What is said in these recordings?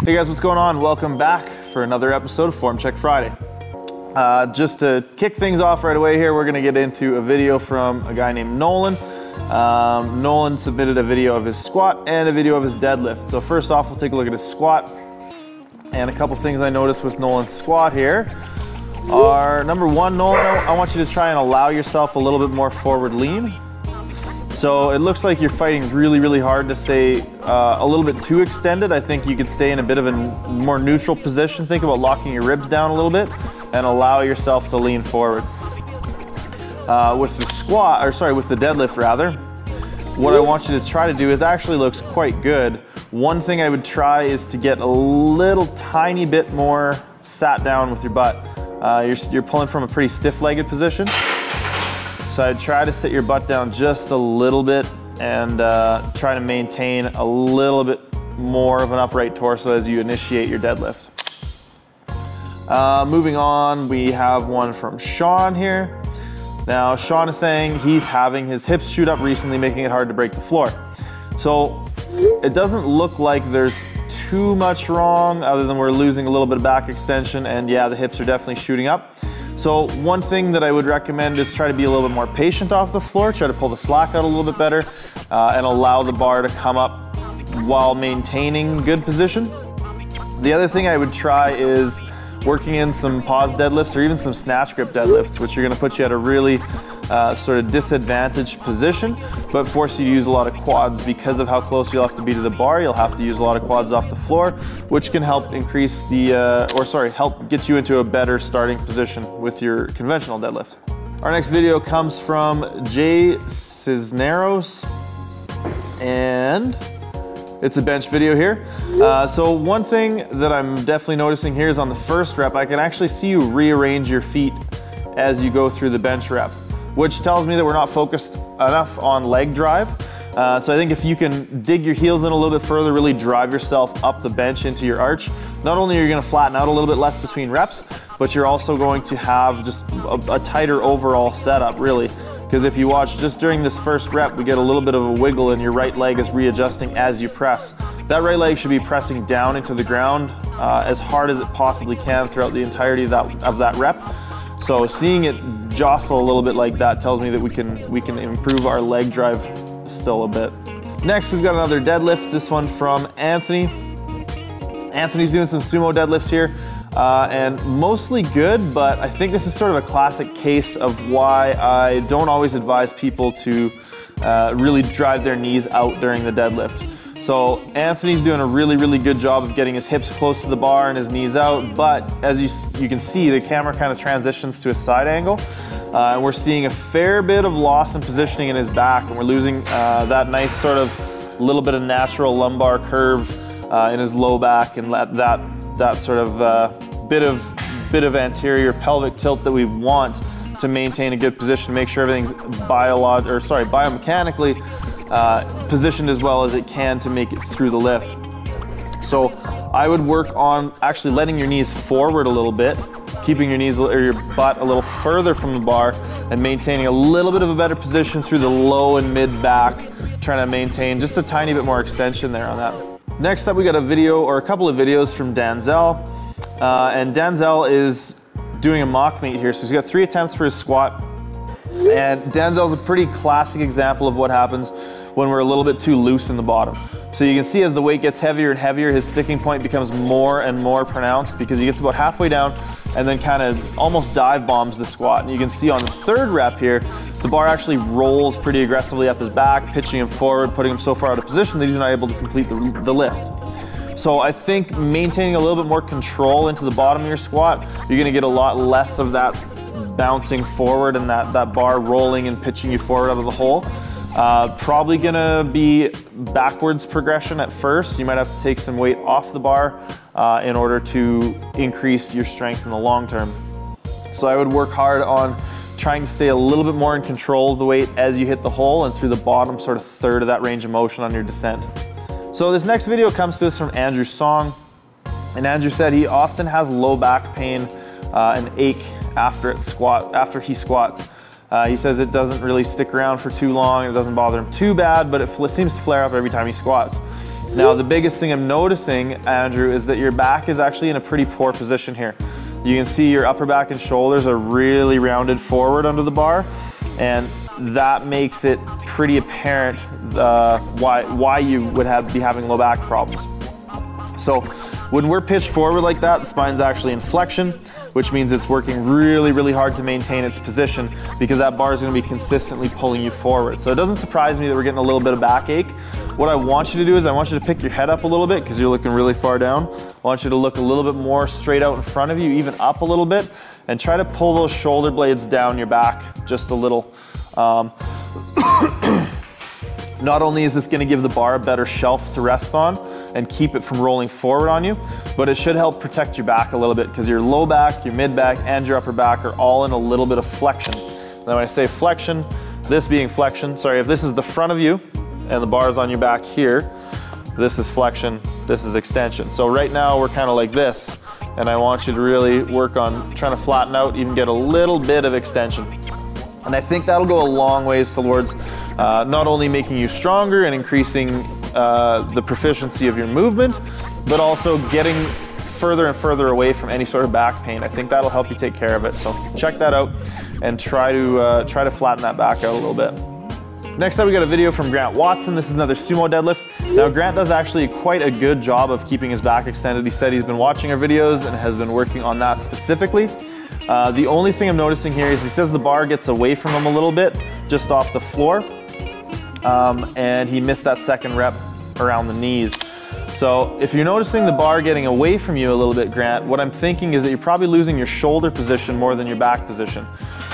Hey guys, what's going on? Welcome back for another episode of Form Check Friday. Just to kick things off right away here, we're gonna get into a video from a guy named Nolan. Nolan submitted a video of his squat and a video of his deadlift. So first off, we'll take a look at his squat. And a couple things I noticed with Nolan's squat here are, number one, Nolan, I want you to try and allow yourself a little bit more forward lean. So it looks like you're fighting really hard to stay a little bit too extended. I think you could stay in a bit of a more neutral position. Think about locking your ribs down a little bit and allow yourself to lean forward. With the squat, or sorry, with the deadlift rather, what I want you to try to do is actually looks quite good. One thing I would try is to get a little tiny bit more sat down with your butt. You're pulling from a pretty stiff-legged position. So I'd try to sit your butt down just a little bit and try to maintain a little bit more of an upright torso as you initiate your deadlift. Moving on, we have one from Sean here. Now, Sean is saying he's having his hips shoot up recently, making it hard to break the floor. So it doesn't look like there's too much wrong other than we're losing a little bit of back extension, and yeah, the hips are definitely shooting up. So one thing that I would recommend is try to be a little bit more patient off the floor, try to pull the slack out a little bit better, and allow the bar to come up while maintaining good position. The other thing I would try is working in some pause deadlifts or even some snatch grip deadlifts, which are gonna put you at a really sort of disadvantaged position, but force you to use a lot of quads. Because of how close you'll have to be to the bar, you'll have to use a lot of quads off the floor, which can help increase the, help get you into a better starting position with your conventional deadlift. Our next video comes from Jay Cisneros, and it's a bench video here. So one thing that I'm definitely noticing here is on the first rep, I can actually see you rearrange your feet as you go through the bench rep, which tells me that we're not focused enough on leg drive. So I think if you can dig your heels in a little bit further, really drive yourself up the bench into your arch, not only are you gonna flatten out a little bit less between reps, but you're also going to have just a tighter overall setup, really. Because if you watch just during this first rep, we get a little bit of a wiggle and your right leg is readjusting as you press. That right leg should be pressing down into the ground as hard as it possibly can throughout the entirety of that rep. So seeing it jostle a little bit like that tells me that we can improve our leg drive still a bit. Next, we've got another deadlift, this one from Anthony. Anthony's doing some sumo deadlifts here. And mostly good, but I think this is sort of a classic case of why I don't always advise people to really drive their knees out during the deadlift. So Anthony's doing a really good job of getting his hips close to the bar and his knees out, but as you can see, the camera kind of transitions to a side angle, and we're seeing a fair bit of loss in positioning in his back, and we're losing that nice sort of little bit of natural lumbar curve in his low back, and that sort of bit of anterior pelvic tilt that we want to maintain a good position, make sure everything's biomechanically positioned as well as it can to make it through the lift. So I would work on actually letting your knees forward a little bit, keeping your knees or your butt a little further from the bar, and maintaining a little bit of a better position through the low and mid back, trying to maintain just a tiny bit more extension there on that. Next up, we got a video or a couple of videos from Danzel. And Danzel is doing a mock meet here. So he's got 3 attempts for his squat. And Danzel's a pretty classic example of what happens when we're a little bit too loose in the bottom. So you can see as the weight gets heavier and heavier, his sticking point becomes more and more pronounced because he gets about halfway down and then kind of almost dive bombs the squat. And you can see on the third rep here, the bar actually rolls pretty aggressively up his back, pitching him forward, putting him so far out of position that he's not able to complete the lift. So I think maintaining a little bit more control into the bottom of your squat, you're gonna get a lot less of that bouncing forward and that bar rolling and pitching you forward out of the hole. Probably gonna be backwards progression at first. You might have to take some weight off the bar in order to increase your strength in the long term. So I would work hard on trying to stay a little bit more in control of the weight as you hit the hole and through the bottom sort of third of that range of motion on your descent. So this next video comes to us from Andrew Song, and Andrew said he often has low back pain and ache after he squats. He says it doesn't really stick around for too long, it doesn't bother him too bad, but it seems to flare up every time he squats. Now, the biggest thing I'm noticing, Andrew, is that your back is actually in a pretty poor position here. You can see your upper back and shoulders are really rounded forward under the bar, and that makes it pretty apparent why you would be having low back problems. So when we're pitched forward like that, the spine's actually in flexion, which means it's working really hard to maintain its position because that bar is going to be consistently pulling you forward. So it doesn't surprise me that we're getting a little bit of backache. What I want you to do is I want you to pick your head up a little bit because you're looking really far down. I want you to look a little bit more straight out in front of you, even up a little bit, and try to pull those shoulder blades down your back just a little. Not only is this going to give the bar a better shelf to rest on and keep it from rolling forward on you, but it should help protect your back a little bit because your low back, your mid back, and your upper back are all in a little bit of flexion. Now when I say flexion, this being flexion, sorry, if this is the front of you and the bar is on your back here, this is flexion, this is extension. So right now we're kind of like this, and I want you to really work on trying to flatten out, even get a little bit of extension. And I think that'll go a long ways towards not only making you stronger and increasing the proficiency of your movement, but also getting further and further away from any sort of back pain. I think that'll help you take care of it. So check that out and try to flatten that back out a little bit. Next up, we got a video from Grant Watson. This is another sumo deadlift. Now, Grant does actually quite a good job of keeping his back extended. He said he's been watching our videos and has been working on that specifically. The only thing I'm noticing here is he says the bar gets away from him a little bit, just off the floor, and he missed that second rep around the knees. So if you're noticing the bar getting away from you a little bit, Grant, what I'm thinking is that you're probably losing your shoulder position more than your back position.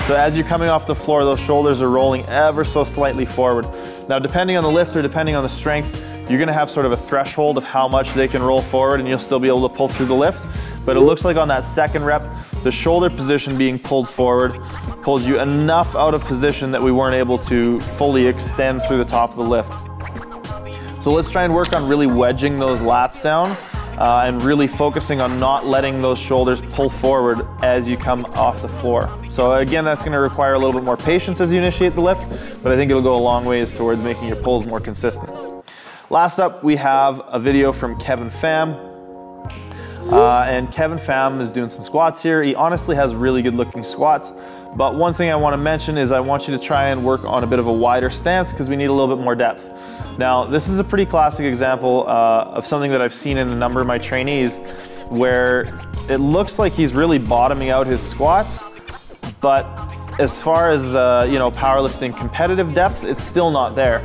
So as you're coming off the floor, those shoulders are rolling ever so slightly forward. Now, depending on the lift or depending on the strength, you're gonna have sort of a threshold of how much they can roll forward and you'll still be able to pull through the lift. But it looks like on that second rep, the shoulder position being pulled forward pulls you enough out of position that we weren't able to fully extend through the top of the lift. So let's try and work on really wedging those lats down and really focusing on not letting those shoulders pull forward as you come off the floor. So again, that's going to require a little bit more patience as you initiate the lift, but I think it'll go a long ways towards making your pulls more consistent. Last up, we have a video from Kevin Pham. And Kevin Pham is doing some squats here. He honestly has really good looking squats, but one thing I want to mention is I want you to try and work on a bit of a wider stance because we need a little bit more depth. Now, this is a pretty classic example of something that I've seen in a number of my trainees where it looks like he's really bottoming out his squats, but as far as powerlifting competitive depth, it's still not there.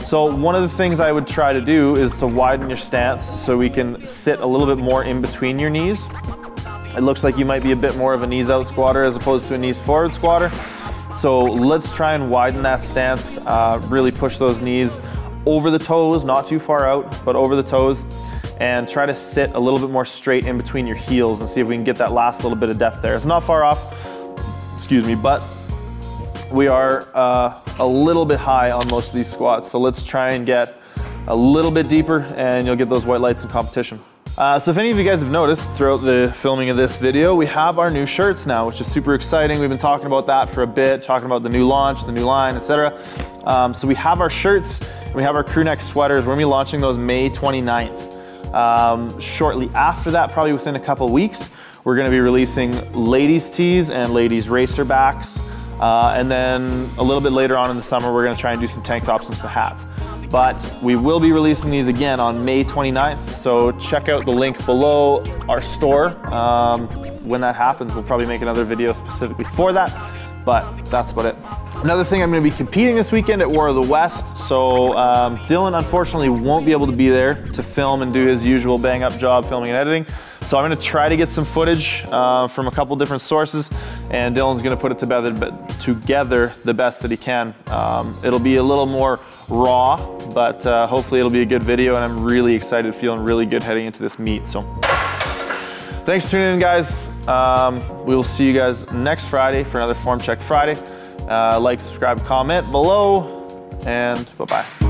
So one of the things I would try to do is to widen your stance so we can sit a little bit more in between your knees. It looks like you might be a bit more of a knees out squatter as opposed to a knees forward squatter. So let's try and widen that stance, really push those knees over the toes, not too far out, but over the toes, and try to sit a little bit more straight in between your heels and see if we can get that last little bit of depth there. It's not far off, excuse me, but we are a little bit high on most of these squats. So let's try and get a little bit deeper and you'll get those white lights in competition. So if any of you guys have noticed throughout the filming of this video, we have our new shirts now, which is super exciting. We've been talking about that for a bit, talking about the new launch, the new line, etc. So we have our shirts and we have our crew neck sweaters. We're gonna be launching those May 29th. Shortly after that, probably within a couple weeks, we're gonna be releasing ladies tees and ladies racer backs. And then a little bit later on in the summer, we're gonna try and do some tank tops and some hats. But we will be releasing these again on May 29th. So check out the link below our store. When that happens, we'll probably make another video specifically for that, but that's about it. Another thing, I'm gonna be competing this weekend at War of the West. So Dylan unfortunately won't be able to be there to film and do his usual bang up job filming and editing. So I'm gonna try to get some footage from a couple different sources, and Dylan's gonna put it together the best that he can. It'll be a little more raw, but hopefully it'll be a good video, and I'm really excited, feeling really good heading into this meet. So thanks for tuning in, guys. We will see you guys next Friday for another Form Check Friday. Like, subscribe, comment below, and bye-bye.